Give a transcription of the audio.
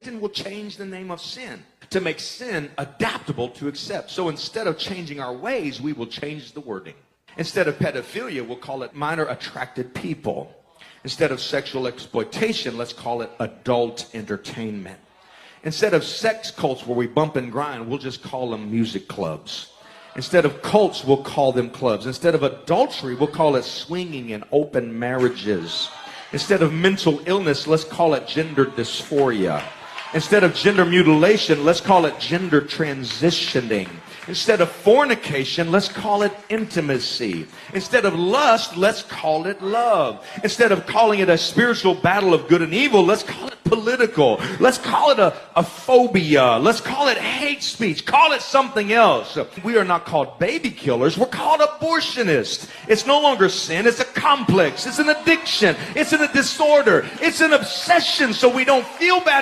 Satan will change the name of sin to make sin adaptable to accept. So instead of changing our ways, we will change the wording. Instead of pedophilia, we'll call it minor attracted people. Instead of sexual exploitation, let's call it adult entertainment. Instead of sex cults where we bump and grind, we'll just call them music clubs. Instead of cults, we'll call them clubs. Instead of adultery, we'll call it swinging and open marriages. Instead of mental illness, let's call it gender dysphoria. Instead of gender mutilation, let's call it gender transitioning. Instead of fornication, let's call it intimacy. Instead of lust, let's call it love. Instead of calling it a spiritual battle of good and evil, let's call it political. Let's call it a phobia. Let's call it hate speech. Call it something else. We are not called baby killers. We're called abortionists. It's no longer sin. It's a complex. It's an addiction. It's a disorder. It's an obsession, so we don't feel bad